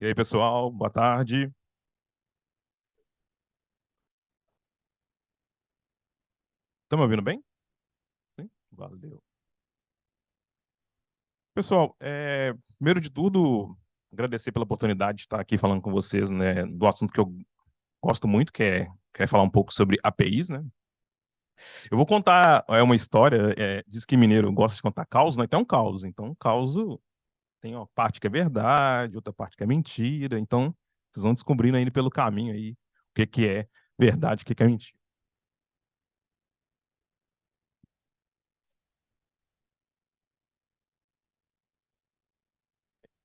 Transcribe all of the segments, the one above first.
E aí, pessoal, boa tarde. Estão me ouvindo bem? Sim? Valeu. Pessoal, primeiro de tudo, agradecer pela oportunidade de estar aqui falando com vocês, né, do assunto que eu gosto muito, que é falar um pouco sobre APIs, né? Eu vou contar uma história, diz que mineiro gosta de contar caos, né? Então é um caos. Então, um caos tem uma parte que é verdade, outra parte que é mentira. Então, vocês vão descobrindo aí pelo caminho aí o que é verdade, o que é mentira.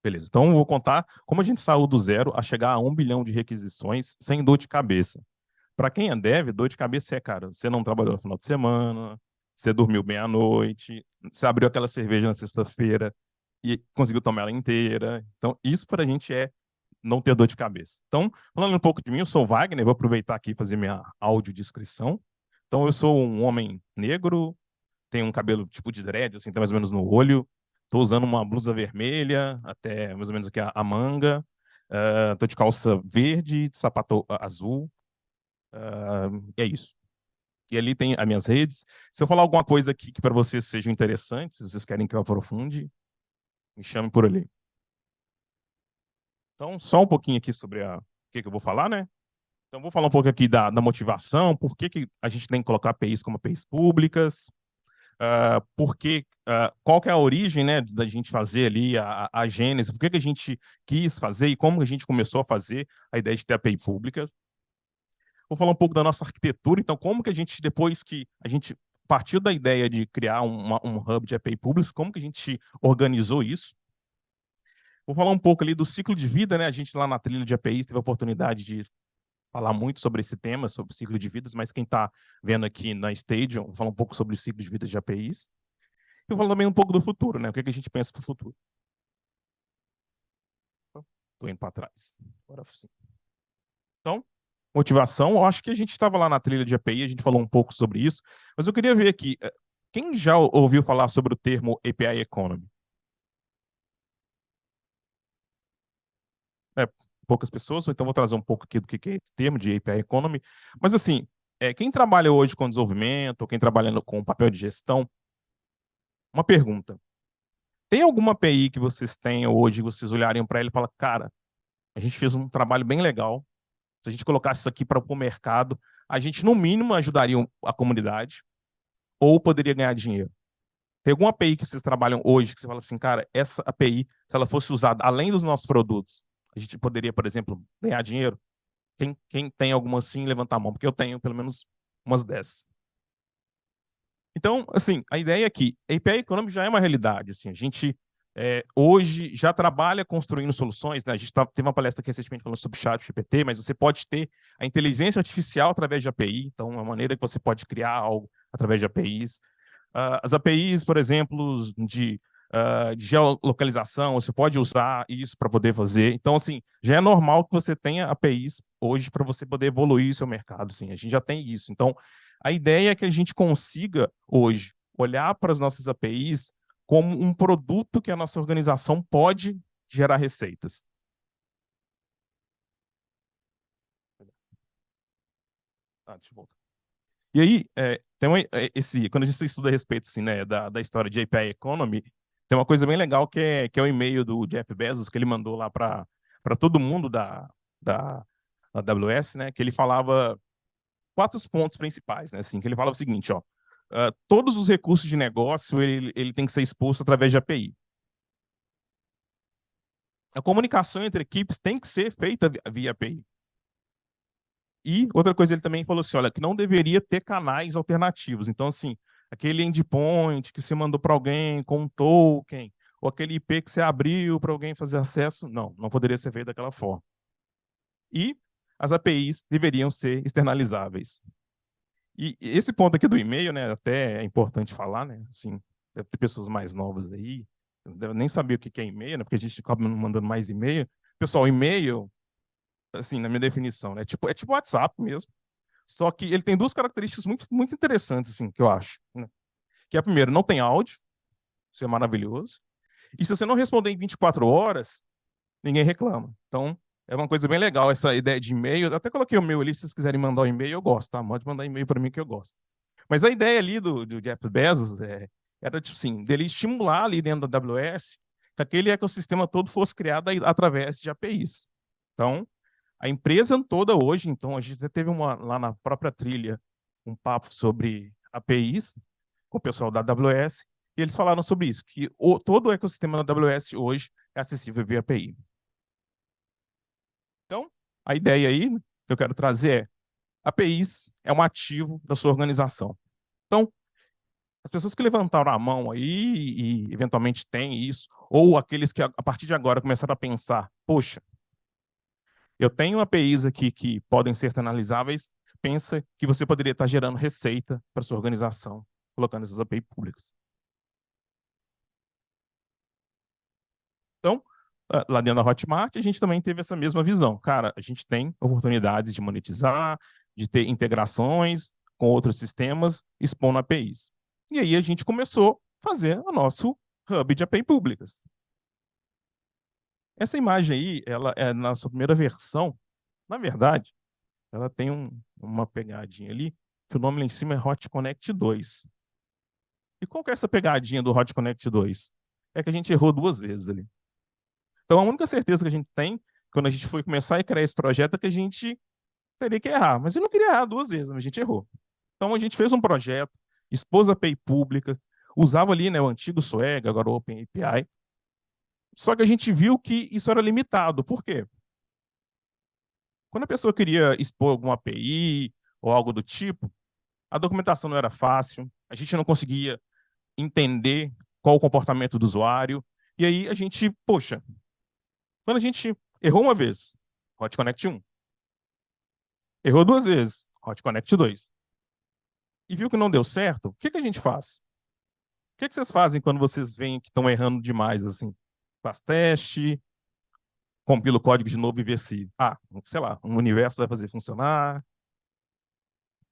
Beleza, então eu vou contar como a gente saiu do zero a chegar a 1 bilhão de requisições sem dor de cabeça. Para quem é dev, dor de cabeça é, cara, você não trabalhou no final de semana, você dormiu bem à noite, você abriu aquela cerveja na sexta-feira e conseguiu tomar ela inteira. Então, isso para a gente é não ter dor de cabeça. Então, falando um pouco de mim, eu sou o Wagner, vou aproveitar aqui e fazer minha audiodescrição. Então, eu sou um homem negro, tem um cabelo tipo de dread, assim, tá mais ou menos no olho. Tô usando uma blusa vermelha, até mais ou menos aqui a manga. Tô de calça verde, sapato azul. E é isso. E ali tem as minhas redes. Se eu falar alguma coisa aqui que para vocês seja interessante, se vocês querem que eu aprofunde, me chame por ali. Então, só um pouquinho aqui sobre o que eu vou falar, né? Então, vou falar um pouco aqui da motivação, por que a gente tem que colocar APIs como APIs públicas, qual que é a origem, né, da gente fazer ali a gênese, por que a gente quis fazer e como a gente começou a fazer a ideia de ter API pública. Vou falar um pouco da nossa arquitetura, então como que a gente, depois que a gente partiu da ideia de criar um hub de API públicas, como que a gente organizou isso. Vou falar um pouco ali do ciclo de vida, né, a gente lá na trilha de APIs teve a oportunidade de falar muito sobre esse tema, sobre o ciclo de vidas, mas quem está vendo aqui na Stadium, vou falar um pouco sobre o ciclo de vida de APIs. Eu falo também um pouco do futuro, né? O que a gente pensa para o futuro. Estou indo para trás. Agora sim. Então, motivação, eu acho que a gente estava lá na trilha de API, a gente falou um pouco sobre isso, mas eu queria ver aqui, quem já ouviu falar sobre o termo API Economy? É, poucas pessoas, então vou trazer um pouco aqui do que é esse termo de API Economy. Mas assim, quem trabalha hoje com desenvolvimento, ou quem trabalha com papel de gestão, uma pergunta. Tem alguma API que vocês tenham hoje, vocês olharem para ele e falam, cara, a gente fez um trabalho bem legal. Se a gente colocasse isso aqui para o mercado, a gente, no mínimo, ajudaria a comunidade ou poderia ganhar dinheiro. Tem alguma API que vocês trabalham hoje que você fala assim, cara, essa API, se ela fosse usada além dos nossos produtos, a gente poderia, por exemplo, ganhar dinheiro? Quem tem alguma assim, levanta a mão, porque eu tenho pelo menos umas 10. Então, assim, a ideia é que a API Economy já é uma realidade. Assim, a gente hoje já trabalha construindo soluções, né? A gente teve uma palestra aqui recentemente falando sobre chat GPT, mas você pode ter a inteligência artificial através de API, então é uma maneira que você pode criar algo através de APIs. As APIs, por exemplo, de geolocalização, você pode usar isso para poder fazer. Então, assim, já é normal que você tenha APIs hoje para você poder evoluir o seu mercado. Assim, a gente já tem isso. Então, a ideia é que a gente consiga, hoje, olhar para as nossas APIs como um produto que a nossa organização pode gerar receitas. Deixa eu voltar. E aí, quando a gente estuda a respeito assim, né, da história de API Economy, tem uma coisa bem legal que é o e-mail do Jeff Bezos, que ele mandou lá para todo mundo da AWS, né, que ele falava quatro pontos principais, né, assim, que ele falava o seguinte, ó, todos os recursos de negócio ele tem que ser exposto através de API. A comunicação entre equipes tem que ser feita via API. E outra coisa, ele também falou assim, olha, que não deveria ter canais alternativos. Então, assim, aquele endpoint que você mandou para alguém com um token, ou aquele IP que você abriu para alguém fazer acesso, não poderia ser feito daquela forma. E as APIs deveriam ser externalizáveis. E esse ponto aqui do e-mail, né, até é importante falar, né, assim, deve ter pessoas mais novas aí, não nem saber o que é e-mail, né, porque a gente acaba mandando mais e-mail. Pessoal, e-mail, assim, na minha definição, né, é tipo WhatsApp mesmo. Só que ele tem duas características muito, muito interessantes, assim, que eu acho. Né? Que é, primeiro, não tem áudio, isso é maravilhoso. E se você não responder em 24 horas, ninguém reclama. Então, é uma coisa bem legal essa ideia de e-mail. Eu até coloquei o meu ali, se vocês quiserem mandar um e-mail, eu gosto, tá? Pode mandar e-mail para mim que eu gosto. Mas a ideia ali do Jeff Bezos era, tipo assim, dele estimular ali dentro da AWS que aquele ecossistema todo fosse criado através de APIs. Então, a empresa toda hoje, então, a gente até teve lá na própria trilha um papo sobre APIs com o pessoal da AWS, e eles falaram sobre isso, que todo o ecossistema da AWS hoje é acessível via API. Então, a ideia aí que eu quero trazer é APIs é um ativo da sua organização. Então, as pessoas que levantaram a mão aí e eventualmente têm isso, ou aqueles que a partir de agora começaram a pensar, poxa, eu tenho APIs aqui que podem ser externalizáveis, pensa que você poderia estar gerando receita para sua organização, colocando essas APIs públicas. Então, lá dentro da Hotmart, a gente também teve essa mesma visão. Cara, a gente tem oportunidades de monetizar, de ter integrações com outros sistemas, expondo APIs. E aí a gente começou a fazer o nosso hub de API públicas. Essa imagem aí, ela é na sua primeira versão, na verdade, ela tem uma pegadinha ali, que o nome lá em cima é Hot Connect 2. E qual que é essa pegadinha do Hot Connect 2? É que a gente errou 2 vezes ali. Então, a única certeza que a gente tem, quando a gente foi começar a criar esse projeto, é que a gente teria que errar. Mas eu não queria errar 2 vezes, mas a gente errou. Então, a gente fez um projeto, expôs a API pública, usava ali, né, o antigo Swag, agora o OpenAPI. Só que a gente viu que isso era limitado. Por quê? Quando a pessoa queria expor alguma API ou algo do tipo, a documentação não era fácil, a gente não conseguia entender qual o comportamento do usuário. E aí a gente, poxa, quando a gente errou uma vez, Hot Connect 1, errou 2 vezes, Hot Connect 2, e viu que não deu certo, o que a gente faz? O que vocês fazem quando vocês veem que estão errando demais assim? Faz teste, compila o código de novo e vê se, sei lá, um universo vai fazer funcionar.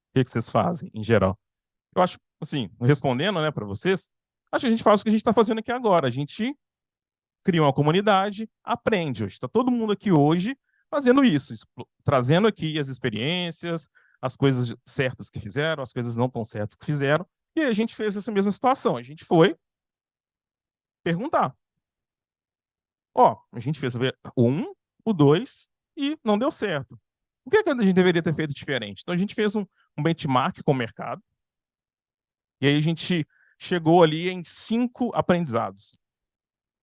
O que vocês fazem em geral? Eu acho, assim, respondendo, né, para vocês, acho que a gente faz o que a gente está fazendo aqui agora. A gente cria uma comunidade, aprende. Está todo mundo aqui hoje fazendo isso, trazendo aqui as experiências, as coisas certas que fizeram, as coisas não tão certas que fizeram. E aí a gente fez essa mesma situação. A gente foi perguntar. Ó, a gente fez o 1, o 2 e não deu certo. O que a gente deveria ter feito diferente? Então a gente fez um benchmark com o mercado e aí a gente chegou ali em 5 aprendizados.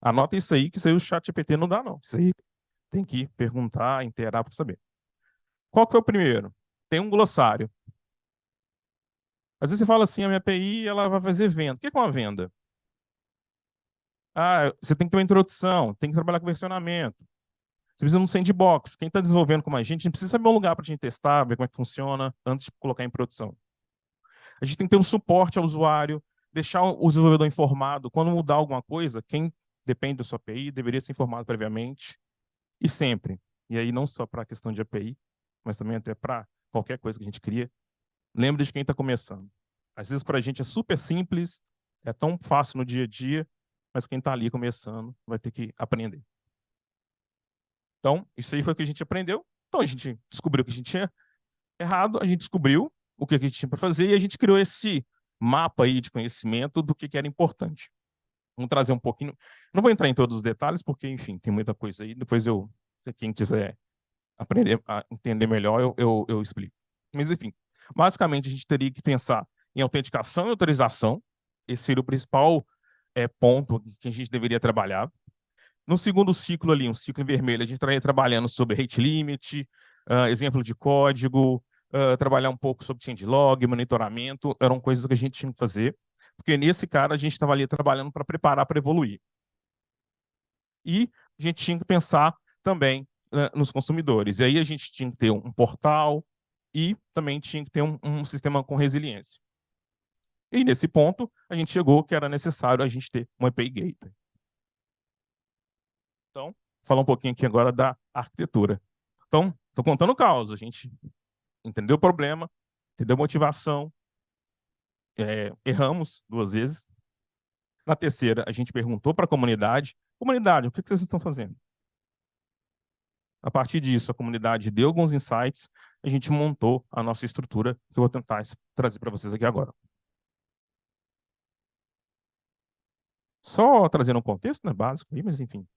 Anota isso aí, que isso aí o ChatGPT não dá, não. Isso aí tem que perguntar, inteirar para saber. Qual que é o primeiro? Tem um glossário. Às vezes você fala assim, a minha API ela vai fazer venda. O que é uma venda? Você tem que ter uma introdução, tem que trabalhar com versionamento. Você precisa de um sandbox. Quem está desenvolvendo com a gente precisa saber um lugar para a gente testar, ver como é que funciona, antes de colocar em produção. A gente tem que ter um suporte ao usuário, deixar o desenvolvedor informado. Quando mudar alguma coisa, quem depende da sua API deveria ser informado previamente e sempre. E aí não só para a questão de API, mas também até para qualquer coisa que a gente cria. Lembre de quem está começando. Às vezes para a gente é super simples, é tão fácil no dia a dia, mas quem está ali começando vai ter que aprender. Então, isso aí foi o que a gente aprendeu. Então, a gente descobriu que a gente tinha errado, a gente descobriu o que a gente tinha para fazer e a gente criou esse mapa aí de conhecimento do que era importante. Vamos trazer um pouquinho. Não vou entrar em todos os detalhes, porque, enfim, tem muita coisa aí. Depois se quem quiser aprender a entender melhor, eu explico. Mas, enfim, basicamente a gente teria que pensar em autenticação e autorização. Esse seria o principal ponto que a gente deveria trabalhar. No segundo ciclo ali, um ciclo em vermelho, a gente estaria trabalhando sobre rate limit, exemplo de código, trabalhar um pouco sobre changelog, monitoramento, eram coisas que a gente tinha que fazer, porque nesse cara a gente estava ali trabalhando para preparar para evoluir. E a gente tinha que pensar também nos consumidores. E aí a gente tinha que ter um portal e também tinha que ter um sistema com resiliência. E nesse ponto, a gente chegou que era necessário a gente ter um API Gateway. Então, falar um pouquinho aqui agora da arquitetura. Então, estou contando o caos. A gente entendeu o problema, entendeu a motivação, erramos 2 vezes. Na terceira, a gente perguntou para a comunidade: comunidade, o que vocês estão fazendo? A partir disso, a comunidade deu alguns insights, a gente montou a nossa estrutura, que eu vou tentar trazer para vocês aqui agora. Só trazendo um contexto, né, básico, mas enfim.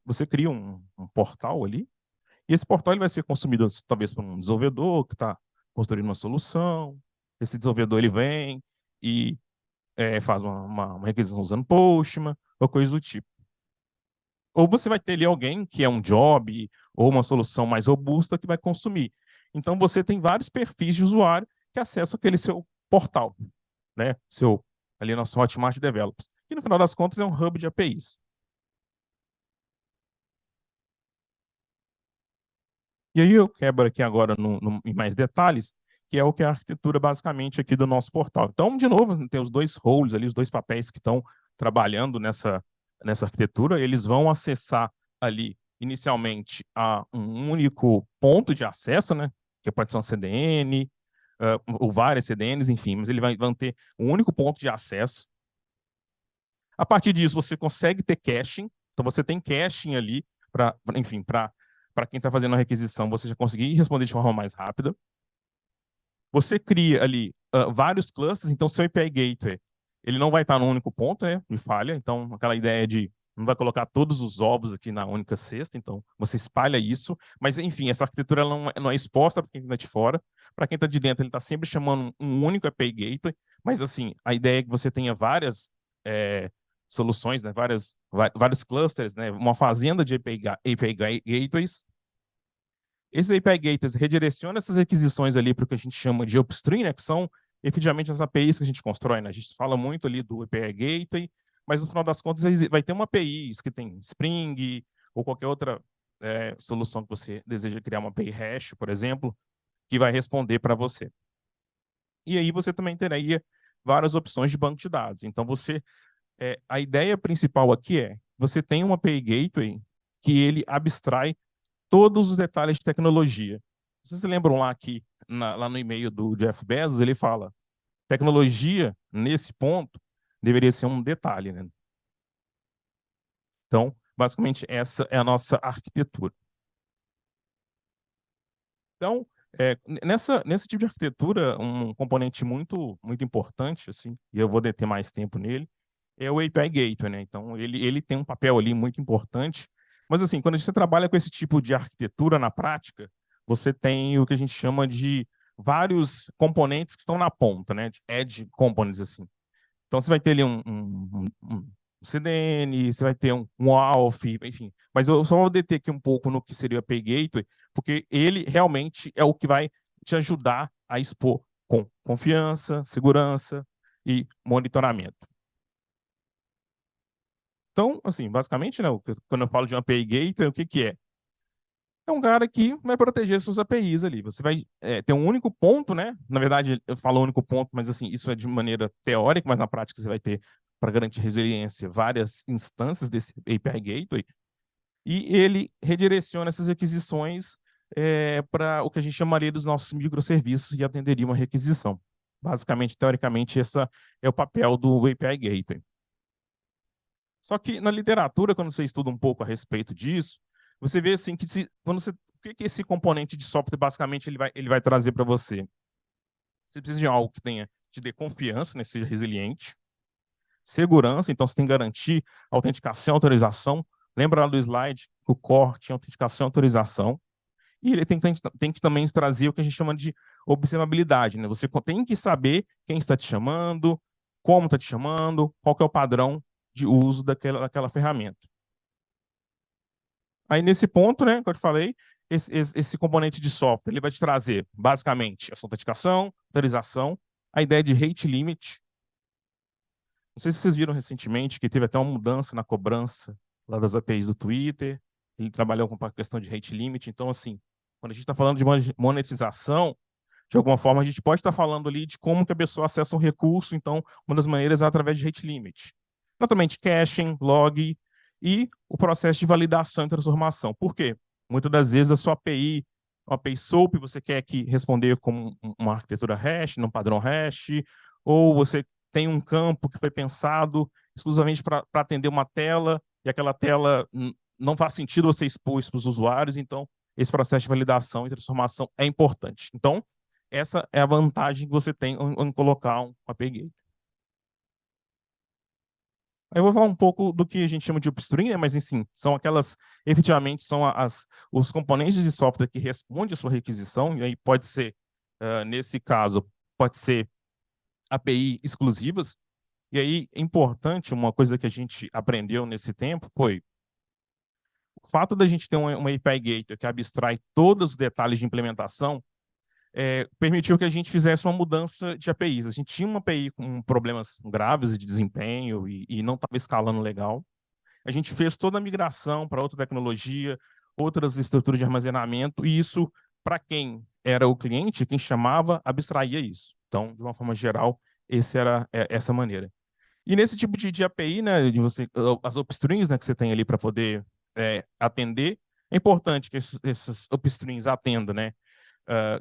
Você cria um portal ali, e esse portal ele vai ser consumido talvez por um desenvolvedor que está construindo uma solução. Esse desenvolvedor ele vem e faz uma requisição usando Postman, ou coisa do tipo. Ou você vai ter ali alguém que é um job ou uma solução mais robusta que vai consumir. Então, você tem vários perfis de usuário que acessam aquele seu portal, né? Ali nosso Hotmart Developers. E, no final das contas, é um hub de APIs. E aí eu quebro aqui agora em mais detalhes, que é o que é a arquitetura basicamente aqui do nosso portal. Então, de novo, tem os dois roles ali, os dois papéis que estão trabalhando nessa arquitetura, eles vão acessar ali inicialmente a um único ponto de acesso, né? Que pode ser uma CDN, ou várias CDNs, enfim, mas ele vai ter um único ponto de acesso. A partir disso, você consegue ter caching, então você tem caching ali, enfim, para quem está fazendo a requisição, você já conseguir responder de forma mais rápida. Você cria ali vários clusters, então seu API Gateway, ele não vai estar num único ponto, né, de falha, então aquela ideia de não vai colocar todos os ovos aqui na única cesta, então você espalha isso, mas enfim, essa arquitetura ela não é exposta para quem está de fora, para quem está de dentro ele está sempre chamando um único API Gateway, mas assim, a ideia é que você tenha várias soluções, né, vários clusters, né, uma fazenda de API Gateways. Esses API Gateways redirecionam essas requisições ali para o que a gente chama de upstream, né, que são efetivamente as APIs que a gente constrói, né? A gente fala muito ali do API Gateway, mas no final das contas vai ter uma API que tem Spring ou qualquer outra solução que você deseja criar uma API hash, por exemplo, que vai responder para você. E aí você também teria várias opções de banco de dados. Então, a ideia principal aqui você tem uma API Gateway que ele abstrai todos os detalhes de tecnologia. Vocês se lembram lá que, lá no e-mail do Jeff Bezos, ele fala, tecnologia, nesse ponto, deveria ser um detalhe, né? Então, basicamente, essa é a nossa arquitetura. Então, nesse tipo de arquitetura, um componente muito, muito importante, assim, e eu vou deter mais tempo nele, é o API Gateway, né? Então, ele tem um papel ali muito importante. Mas, assim, quando você trabalha com esse tipo de arquitetura na prática, você tem o que a gente chama de vários componentes que estão na ponta, né? De edge components, assim. Então, você vai ter ali um CDN, você vai ter um ALF, enfim. Mas eu só vou deter aqui um pouco no que seria o API Gateway, porque ele realmente é o que vai te ajudar a expor com confiança, segurança e monitoramento. Então, assim, basicamente, né, quando eu falo de um API Gateway, o que é? É um cara que vai proteger suas APIs ali. Você vai ter um único ponto, né? Na verdade, eu falo único ponto, mas assim, isso é de maneira teórica, mas na prática você vai ter, para garantir resiliência, várias instâncias desse API Gateway. E ele redireciona essas requisições para o que a gente chamaria dos nossos microserviços e atenderia uma requisição. Basicamente, teoricamente, esse é o papel do API Gateway. Só que na literatura, quando você estuda um pouco a respeito disso, você vê assim que o que esse componente de software basicamente ele vai trazer para você? Você precisa de algo que te dê confiança, né, seja resiliente, segurança, então você tem que garantir autenticação, autorização. Lembra lá do slide que o core tinha autenticação e autorização. E ele tem que também trazer o que a gente chama de observabilidade, né? Você tem que saber quem está te chamando, como está te chamando, qual que é o padrão de uso daquela ferramenta. Aí, nesse ponto, né, que eu te falei, esse componente de software ele vai te trazer, basicamente, essa autenticação, autorização, a ideia de rate limit. Não sei se vocês viram recentemente que teve até uma mudança na cobrança lá das APIs do Twitter. Ele trabalhou com a questão de rate limit. Então, assim, quando a gente está falando de monetização, de alguma forma, a gente pode estar falando ali de como que a pessoa acessa um recurso. Então, uma das maneiras é através de rate limit. Naturalmente, caching, log e o processo de validação e transformação. Por quê? Muitas das vezes a sua API, uma API SOAP, você quer responder com uma arquitetura hash, num padrão hash, ou você tem um campo que foi pensado exclusivamente para atender uma tela, e aquela tela não faz sentido você expor isso para os usuários, então esse processo de validação e transformação é importante. Então, essa é a vantagem que você tem em colocar um API Gate. Eu vou falar um pouco do que a gente chama de upstream, né? Mas, enfim, são aquelas, efetivamente, são os componentes de software que respondem à sua requisição, e aí pode ser, nesse caso, pode ser API exclusivas. E aí, importante, uma coisa que a gente aprendeu nesse tempo foi o fato da gente ter uma API Gateway que abstrai todos os detalhes de implementação, permitiu que a gente fizesse uma mudança de APIs. A gente tinha uma API com problemas graves de desempenho e não estava escalando legal. A gente fez toda a migração para outra tecnologia, outras estruturas de armazenamento, e isso, para quem era o cliente, quem chamava, abstraía isso. Então, de uma forma geral, essa maneira. E nesse tipo de API, né, as upstreams, né, que você tem ali para poder atender, é importante que esses upstreams atendam, né?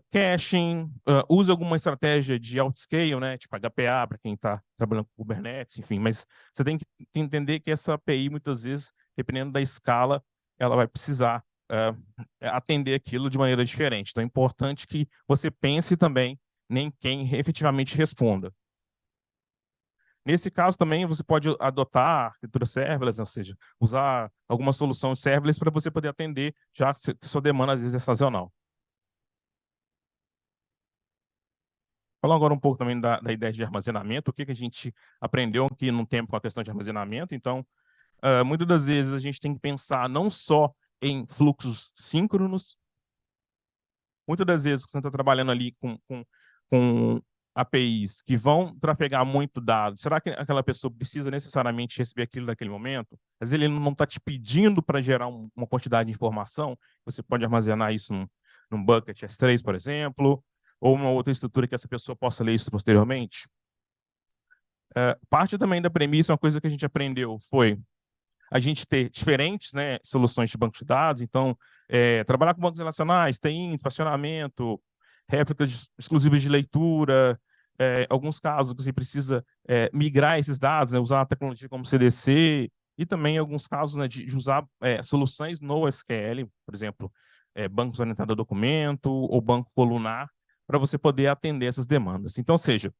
Caching, use alguma estratégia de outscale, né, tipo HPA para quem está trabalhando com Kubernetes, enfim, mas você tem que entender que essa API, muitas vezes, dependendo da escala, ela vai precisar atender aquilo de maneira diferente. Então é importante que você pense também em quem efetivamente responda. Nesse caso também você pode adotar arquitetura serverless, ou seja, usar alguma solução serverless para você poder atender, já que sua demanda às vezes é sazonal. Falando agora um pouco também da ideia de armazenamento, o que a gente aprendeu aqui num tempo com a questão de armazenamento. Então, muitas das vezes a gente tem que pensar não só em fluxos síncronos, muitas das vezes você está trabalhando ali com APIs que vão trafegar muito dado. Será que aquela pessoa precisa necessariamente receber aquilo naquele momento? Às vezes ele não está te pedindo para gerar uma quantidade de informação, você pode armazenar isso num bucket S3, por exemplo, ou uma outra estrutura que essa pessoa possa ler isso posteriormente. Parte também da premissa, uma coisa que a gente aprendeu foi a gente ter diferentes, né, soluções de banco de dados. Então, trabalhar com bancos relacionais, TI, espacionamento, réplicas exclusivas de leitura, alguns casos que você precisa migrar esses dados, né, usar a tecnologia como CDC, e também alguns casos, né, de usar soluções no SQL, por exemplo, bancos orientados a documento ou banco colunar, para você poder atender essas demandas. Então, ou seja,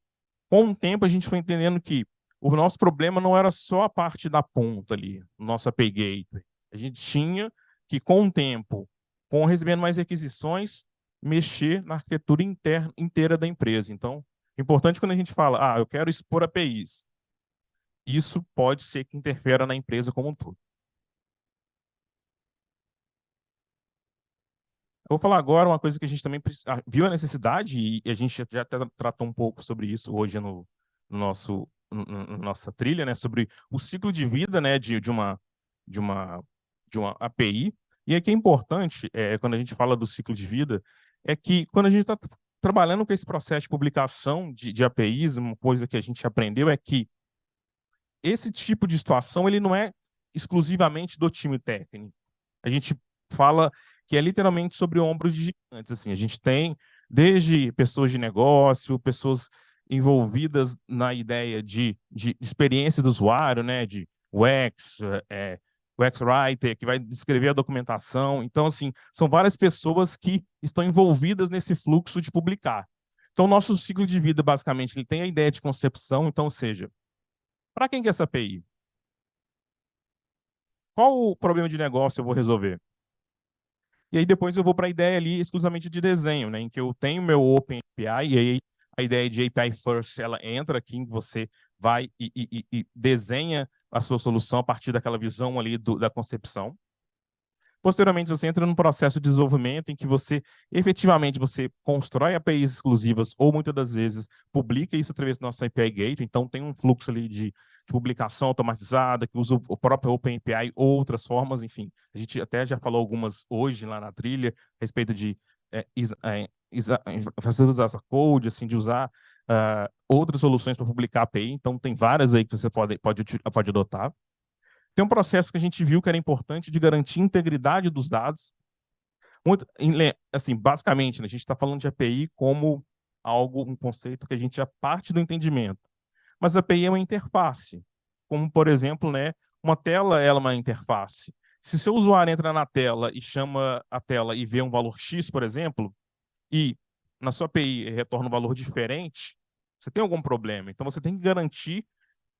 com o tempo a gente foi entendendo que o nosso problema não era só a parte da ponta ali, nossa API Gateway. A gente tinha que, com o tempo, com recebendo mais requisições, mexer na arquitetura inteira da empresa. Então, é importante quando a gente fala, eu quero expor APIs, isso pode ser que interfira na empresa como um todo. Eu vou falar agora uma coisa que a gente também viu a necessidade, e a gente já até tratou um pouco sobre isso hoje nossa trilha, né, sobre o ciclo de vida, né, de uma, de uma API. E aqui é importante, quando a gente fala do ciclo de vida, é que quando a gente está trabalhando com esse processo de publicação de APIs, uma coisa que a gente aprendeu é que esse tipo de situação ele não é exclusivamente do time técnico. A gente fala que é literalmente sobre ombros de gigantes. Assim, a gente tem desde pessoas de negócio, pessoas envolvidas na ideia de experiência do usuário, né, de UX, UX Writer, que vai descrever a documentação. Então, assim, são várias pessoas que estão envolvidas nesse fluxo de publicar. Então, nosso ciclo de vida, basicamente, ele tem a ideia de concepção, então, ou seja, para quem que é essa API? Qual o problema de negócio eu vou resolver? E aí depois eu vou para a ideia ali exclusivamente de desenho, né, em que eu tenho meu Open API, e aí a ideia de API First, ela entra aqui em que você vai e desenha a sua solução a partir daquela visão ali da concepção. Posteriormente, você entra num processo de desenvolvimento em que efetivamente, você constrói APIs exclusivas ou, muitas das vezes, publica isso através do nosso API Gateway. Então, tem um fluxo ali de publicação automatizada, que usa o próprio OpenAPI ou outras formas, enfim. A gente até já falou algumas hoje lá na trilha, a respeito de infraestruturas as a code, assim, de usar outras soluções para publicar API. Então, tem várias aí que você pode adotar. Tem um processo que a gente viu que era importante de garantir a integridade dos dados. Assim, basicamente, né, a gente está falando de API como um conceito que a gente já parte do entendimento. Mas a API é uma interface, como, por exemplo, né, uma tela ela é uma interface. Se o seu usuário entra na tela e chama a tela e vê um valor X, por exemplo, e na sua API retorna um valor diferente, você tem algum problema. Então, você tem que garantir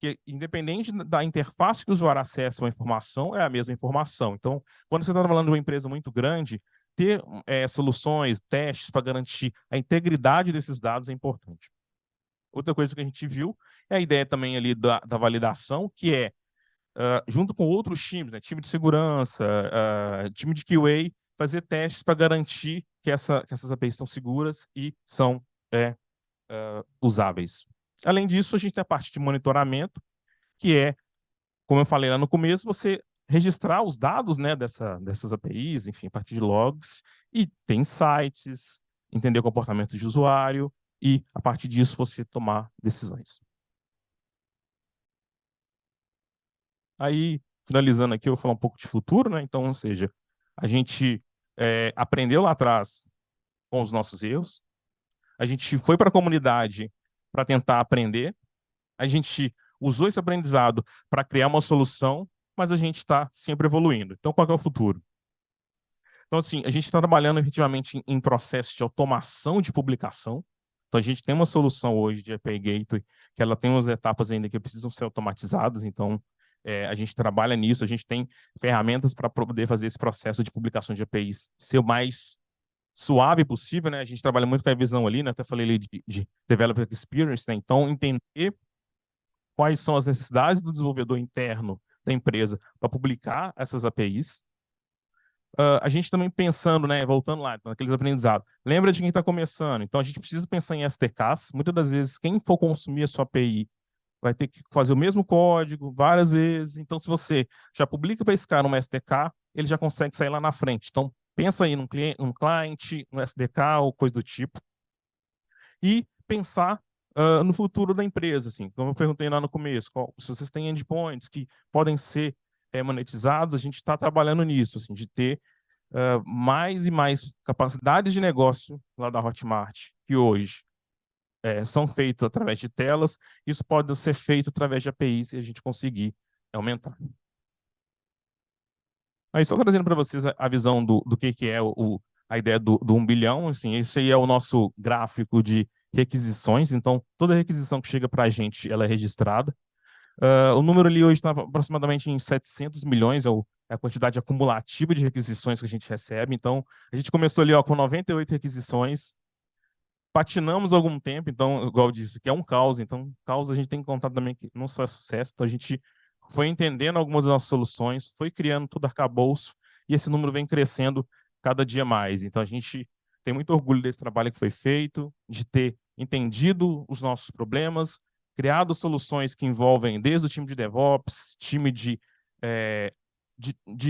que, independente da interface que o usuário acessa uma informação, é a mesma informação. Então, quando você está trabalhando em uma empresa muito grande, ter soluções, testes para garantir a integridade desses dados é importante. Outra coisa que a gente viu é a ideia também ali da validação, que é, junto com outros times, né, time de segurança, time de QA, fazer testes para garantir que essas APIs são seguras e são usáveis. Além disso, a gente tem a parte de monitoramento, que é, como eu falei lá no começo, você registrar os dados, né, dessas APIs, enfim, a partir de logs, e tem sites, entender o comportamento de usuário, e a partir disso você tomar decisões. Aí, finalizando aqui, eu vou falar um pouco de futuro, né? Então, ou seja, a gente aprendeu lá atrás com os nossos erros, a gente foi para a comunidade para tentar aprender, a gente usou esse aprendizado para criar uma solução, mas a gente está sempre evoluindo. Então, qual é o futuro? Então, assim, a gente está trabalhando efetivamente em processo de automação de publicação. Então, a gente tem uma solução hoje de API Gateway, que ela tem umas etapas ainda que precisam ser automatizadas. Então, a gente trabalha nisso, a gente tem ferramentas para poder fazer esse processo de publicação de APIs ser o mais suave possível, né? A gente trabalha muito com a visão ali, né? Até falei ali de Developer Experience, né? Então, entender quais são as necessidades do desenvolvedor interno da empresa para publicar essas APIs. A gente também pensando, né, voltando lá, naqueles aprendizados, lembra de quem está começando, então a gente precisa pensar em SDKs, muitas das vezes quem for consumir a sua API vai ter que fazer o mesmo código várias vezes, então se você já publica para esse cara um SDK, ele já consegue sair lá na frente, então pensa aí num cliente, num cliente, no SDK ou coisa do tipo, e pensar no futuro da empresa, assim, como eu perguntei lá no começo, se vocês têm endpoints que podem ser monetizados, a gente está trabalhando nisso, assim, de ter mais e mais capacidades de negócio lá da Hotmart, que hoje são feitas através de telas, isso pode ser feito através de APIs e a gente conseguir aumentar. Aí só trazendo para vocês a visão do que é a ideia do 1 bilhão, assim, esse aí é o nosso gráfico de requisições, então toda requisição que chega para a gente, ela é registrada. O número ali hoje está aproximadamente em 700 milhões, é a quantidade acumulativa de requisições que a gente recebe. Então, a gente começou ali com 98 requisições, patinamos algum tempo, então, igual eu disse, que é um caos. Então, caos a gente tem que contar também que não só é sucesso. Então, a gente foi entendendo algumas das nossas soluções, foi criando tudo arcabouço, e esse número vem crescendo cada dia mais. Então, a gente tem muito orgulho desse trabalho que foi feito, de ter entendido os nossos problemas, criado soluções que envolvem desde o time de DevOps, time de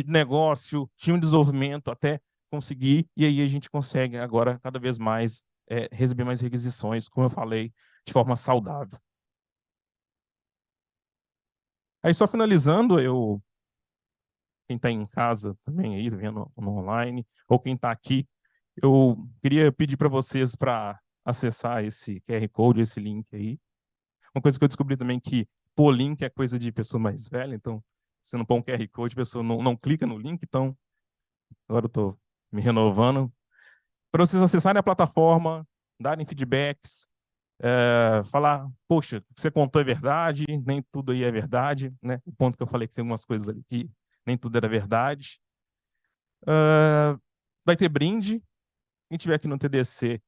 negócio, time de desenvolvimento, até conseguir, e aí a gente consegue agora cada vez mais receber mais requisições, como eu falei, de forma saudável. Aí só finalizando, quem está em casa também aí, vendo no online, ou quem está aqui, eu queria pedir para vocês para acessar esse QR Code, esse link aí. Uma coisa que eu descobri também que pôr link é coisa de pessoa mais velha, então se não pôr um QR Code, a pessoa não clica no link, então agora eu estou me renovando. Para vocês acessarem a plataforma, darem feedbacks, falar, poxa, o que você contou é verdade, nem tudo aí é verdade, né? O ponto que eu falei que tem algumas coisas ali que nem tudo era verdade. Vai ter brinde. Quem tiver aqui no TDC,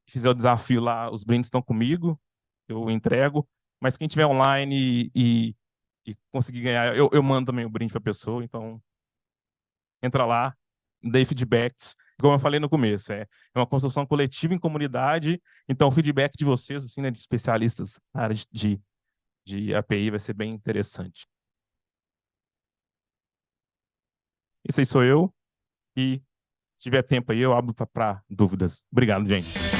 fizer o desafio lá, os brindes estão comigo, eu entrego. Mas quem tiver online e conseguir ganhar, eu mando também o brinde para a pessoa. Então, entra lá, dê feedbacks. Como eu falei no começo, é uma construção coletiva em comunidade. Então, o feedback de vocês, assim, né, de especialistas na área de API, vai ser bem interessante. Isso aí sou eu. E se tiver tempo aí, eu abro para dúvidas. Obrigado, gente.